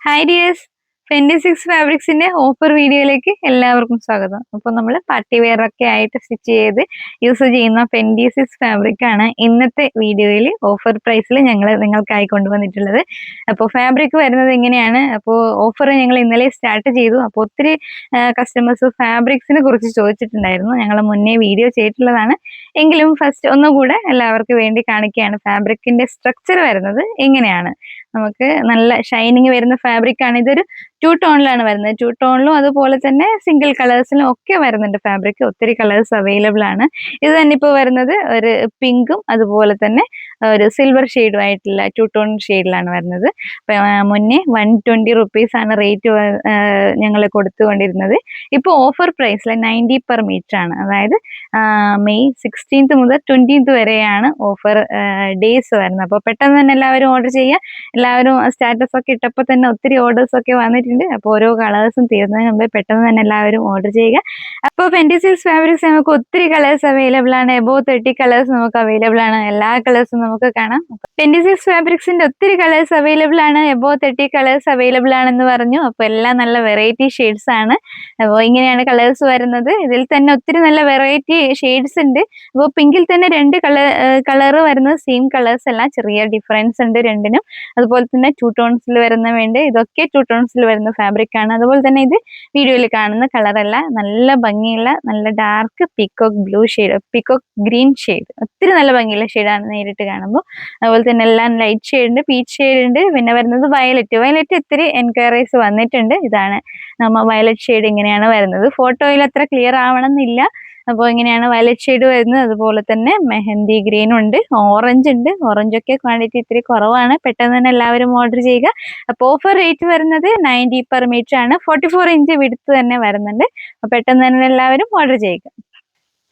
Hi dears, 26 ഫാബ്രിക്സിന്റെ offer വീഡിയോയിലേക്ക് എല്ലാവർക്കും സ്വാഗതം. അപ്പോൾ നമ്മൾ പാർട്ടി വെയർ ഒക്കെ ആയിട്ട് സ്റ്റിച്ച് ചെയ്ത് യൂസ് ചെയ്യുന്ന 26 ഫാബ്രിക് ആണ് ഇന്നത്തെ വീഡിയോയിൽ ഓഫർ പ്രൈസിൽ ഞങ്ങൾ നിങ്ങൾക്കായി കൊണ്ടുവന്നിട്ടുള്ളത്. അപ്പോൾ ഫാബ്രിക് വരുന്നത് എങ്ങനെയാണ്? അപ്പോൾ ഓഫർ ഞങ്ങൾ ഇന്നലെ സ്റ്റാർട്ട് ചെയ്തു. അപ്പോൾ ഒത്തിരി കസ്റ്റമേഴ്സ് ഫാബ്രിക്സിനെ കുറിച്ച് ചോദിച്ചിട്ടുണ്ടായിരുന്നു. ഞങ്ങൾ മുന്നേ വീഡിയോ ചെയ്തിട്ടുള്ളതാണ്, എങ്കിലും ഫസ്റ്റ് ഒന്നുകൂടെ എല്ലാവർക്കും വേണ്ടി കാണിക്കുകയാണ്. ഫാബ്രിക്കിന്റെ സ്ട്രക്ചർ വരുന്നത് എങ്ങനെയാണ്? നമുക്ക് നല്ല ഷൈനിങ് വരുന്ന ഫാബ്രിക് ആണ്. ഇതൊരു 2 ടോണിലാണ് വരുന്നത്. 2 ടോണിലും അതുപോലെ തന്നെ സിംഗിൾ കളേഴ്സിലും ഒക്കെ വരുന്നുണ്ട് ഫാബ്രിക്. ഒത്തിരി കളേഴ്സ് അവൈലബിൾ ആണ്. ഇത് തന്നെ ഇപ്പോൾ വരുന്നത് ഒരു പിങ്കും അതുപോലെ തന്നെ ഒരു സിൽവർ ഷെയ്ഡും ആയിട്ടുള്ള 2 ടോൺ ഷെയ്ഡിലാണ് വരുന്നത്. മുന്നേ 120 റുപ്പീസ് ആണ് റേറ്റ് ഞങ്ങൾ കൊടുത്തുകൊണ്ടിരുന്നത്. ഇപ്പോൾ ഓഫർ പ്രൈസിൽ 90 പെർ മീറ്റർ ആണ്. അതായത് മെയ് 16th മുതൽ 20th വരെയാണ് ഓഫർ ഡേയ്സ് വരുന്നത്. അപ്പോൾ പെട്ടെന്ന് തന്നെ എല്ലാവരും ഓർഡർ ചെയ്യുക. എല്ലാവരും സ്റ്റാറ്റസ് ഒക്കെ ഇട്ടപ്പോൾ തന്നെ ഒത്തിരി ഓർഡേഴ്സ് ഒക്കെ വന്നിട്ടുണ്ട്. അപ്പോൾ ഓരോ കളേഴ്സും തീർന്നതിന് മുമ്പേ പെട്ടെന്ന് തന്നെ എല്ലാവരും ഓർഡർ ചെയ്യുക. അപ്പോൾ 26 ഫാബ്രിക്സ് നമുക്ക് ഒത്തിരി കളേഴ്സ് അവൈലബിൾ ആണ്. എബോവ് 30 കളേഴ്സ് നമുക്ക് അവൈലബിൾ ആണ്. എല്ലാ കളേഴ്സും നമുക്ക് കാണാം. 26 ഫാബ്രിക്സിന്റെ ഒത്തിരി കളേഴ്സ് അവൈലബിൾ ആണ്. എബോവ് 30 കളേഴ്സ് അവൈലബിൾ ആണെന്ന് പറഞ്ഞു. അപ്പോൾ എല്ലാം നല്ല വെറൈറ്റി ഷെയ്ഡ്സ് ആണ്. അപ്പോൾ ഇങ്ങനെയാണ് കളേഴ്സ് വരുന്നത്. ഇതിൽ തന്നെ ഒത്തിരി നല്ല വെറൈറ്റി ഷെയ്ഡ്സ് ഉണ്ട്. അപ്പോൾ പിങ്കിൽ തന്നെ 2 കളർ വരുന്നത് സെയിം കളേഴ്സ് അല്ല, ചെറിയ ഡിഫറൻസ് ഉണ്ട് രണ്ടിനും. അതുപോലെ തന്നെ 2 ടോൺസിൽ വരുന്ന വേണ്ടി ഇതൊക്കെ 2 ടോൺസിൽ വരുന്ന ഫാബ്രിക് ആണ്. അതുപോലെ തന്നെ ഇത് വീഡിയോയിൽ കാണുന്ന കളറല്ല, നല്ല ഭംഗിയുള്ള നല്ല dark peacock blue shade, peacock green shade, ഒത്തിരി നല്ല ഭംഗിയുള്ള ഷെയ്ഡാണ് നേരിട്ട് കാണുമ്പോൾ. അതുപോലെ തന്നെ എല്ലാം ലൈറ്റ് ഷെയ്ഡ് ഉണ്ട്, പീച്ച് ഷെയ്ഡ് ഉണ്ട്, പിന്നെ വരുന്നത് വയലറ്റ് ഇത്തിരി എൻക്വയറീസ് വന്നിട്ടുണ്ട്. ഇതാണ് നമ്മ വയലറ്റ് ഷെയ്ഡ് ഇങ്ങനെയാണ് വരുന്നത്. ഫോട്ടോയിൽ അത്ര ക്ലിയർ ആവണമെന്നില്ല. അപ്പോൾ ഇങ്ങനെയാണ് വയലറ്റ് ഷെയ്ഡ് വരുന്നത്. അതുപോലെ തന്നെ മെഹന്തി ഗ്രീൻ ഉണ്ട്, ഓറഞ്ച് ഉണ്ട്. ഓറഞ്ചൊക്കെ ക്വാണ്ടിറ്റി ഇത്തിരി കുറവാണ്. പെട്ടെന്ന് തന്നെ എല്ലാവരും ഓർഡർ ചെയ്യുക. അപ്പോൾ ഓഫർ റേറ്റ് വരുന്നത് 90 പെർ മീറ്റർ ആണ്. 44 ഇഞ്ച് വിഡ്ത്ത് തന്നെ വരുന്നുണ്ട്. അപ്പോൾ പെട്ടെന്ന് തന്നെ എല്ലാവരും ഓർഡർ ചെയ്യുക.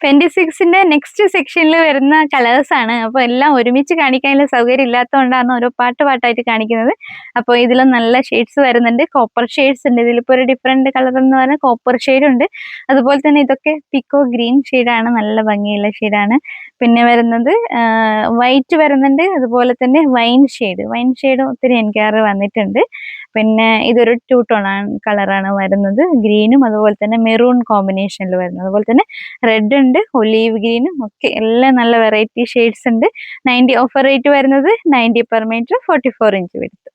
26ന്റെ നെക്സ്റ്റ് സെക്ഷനിൽ വരുന്ന കളേഴ്സ് ആണ്. അപ്പോൾ എല്ലാം ഒരുമിച്ച് കാണിക്കാനുള്ള സൗകര്യം ഇല്ലാത്തതുകൊണ്ടാണ് ഓരോ പാട്ടായിട്ട് കാണിക്കുന്നത്. അപ്പോൾ ഇതിലും നല്ല ഷെയ്ഡ്സ് വരുന്നുണ്ട്. കോപ്പർ ഷെയ്ഡ്സ് ഉണ്ട്. ഇതിലിപ്പോൾ ഒരു ഡിഫറെന്റ് കളർ എന്ന് പറഞ്ഞാൽ കോപ്പർ ഷെയ്ഡ് ഉണ്ട്. അതുപോലെ തന്നെ ഇതൊക്കെ പിക്കോ ഗ്രീൻ ഷെയ്ഡാണ്, നല്ല ഭംഗിയുള്ള ഷെയ്ഡാണ്. പിന്നെ വരുന്നത് വൈറ്റ് വരുന്നുണ്ട്. അതുപോലെ തന്നെ വൈൻ ഷെയ്ഡും ഒത്തിരി എൻക്വയറി വന്നിട്ടുണ്ട്. പിന്നെ ഇതൊരു 2 ടോൺ കളറാണ് വരുന്നത്. ഗ്രീനും അതുപോലെ തന്നെ മെറൂൺ കോമ്പിനേഷനിൽ വരുന്നത്. അതുപോലെ തന്നെ റെഡ് ഉണ്ട്, ഒലീവ് ഗ്രീനും ഒക്കെ എല്ലാം നല്ല വെറൈറ്റി ഷെയ്ഡ്സ് ഉണ്ട്. 90 ഓഫർ റേറ്റ് വരുന്നത് 90 പെർ മീറ്റർ, 44 ഇഞ്ച് വിഡ്ത്ത്.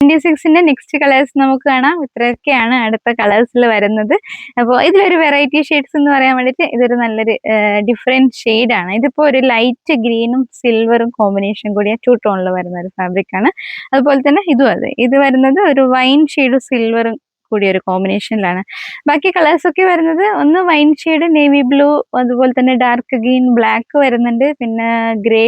26ന്റെ നെക്സ്റ്റ് കളേഴ്സ് നമുക്ക് കാണാം. ഇത്രയൊക്കെയാണ് അടുത്ത കളേഴ്സിൽ വരുന്നത്. അപ്പോൾ ഇതിലൊരു വെറൈറ്റി ഷെയ്ഡ്സ് എന്ന് പറയാൻ വേണ്ടിയിട്ട് ഇതൊരു നല്ലൊരു ഡിഫറെന്റ് ഷെയ്ഡാണ്. ഇതിപ്പോൾ ഒരു ലൈറ്റ് ഗ്രീനും സിൽവറും കോമ്പിനേഷൻ കൂടിയ 2 ടോണിൽ വരുന്ന ഒരു ഫാബ്രിക് ആണ്. അതുപോലെ തന്നെ ഇതും അതെ, ഇത് വരുന്നത് ഒരു വൈൻ ഷെയ്ഡും സിൽവറും കൂടിയ ഒരു കോമ്പിനേഷനിലാണ്. ബാക്കി കളേഴ്സ് ഒക്കെ വരുന്നത് ഒന്ന് വൈൻ ഷെയ്ഡ്, നേവി ബ്ലൂ, അതുപോലെ തന്നെ ഡാർക്ക് ഗ്രീൻ, ബ്ലാക്ക് വരുന്നുണ്ട്. പിന്നെ ഗ്രേ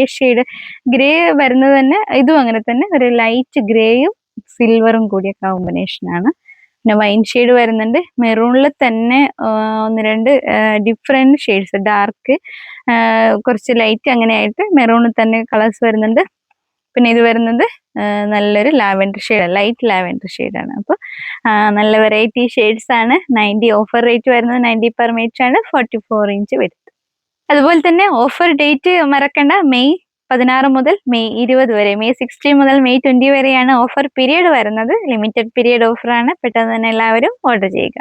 വരുന്നത് തന്നെ ഇതും അങ്ങനെ തന്നെ ഒരു ലൈറ്റ് ഗ്രേയും സിൽവറും കൂടിയ കോമ്പിനേഷനാണ്. പിന്നെ വൈൻ ഷെയ്ഡ് വരുന്നുണ്ട്. മെറൂണിൽ തന്നെ 1-2 ഡിഫറെന്റ് ഷെയ്ഡ്സ്, ഡാർക്ക്, കുറച്ച് ലൈറ്റ്, അങ്ങനെയായിട്ട് മെറൂണിൽ തന്നെ കളേഴ്സ് വരുന്നുണ്ട്. പിന്നെ ഇത് വരുന്നത് നല്ലൊരു ലാവൻഡർ ഷെയ്ഡ്, ലൈറ്റ് ലാവൻഡർ ഷെയ്ഡാണ്. അപ്പോൾ നല്ല വെറൈറ്റി ഷെയ്ഡ്സ് ആണ്. 90 ഓഫർ റേറ്റ് വരുന്നത് 90 പെർ മീറ്റർ ആണ്, 44 ഇഞ്ച് വിഡ്ത്ത്. അതുപോലെ തന്നെ ഓഫർ ഡേറ്റ് മറക്കണ്ട, മെയ് 16 മുതൽ മെയ് 20 വരെ, മെയ് 16 മുതൽ മെയ് 20 വരെയാണ് ഓഫർ പീരീഡ് വരുന്നത്. ലിമിറ്റഡ് പീരീഡ് ഓഫറാണ്. പെട്ടെന്ന് തന്നെ എല്ലാവരും ഓർഡർ ചെയ്യുക.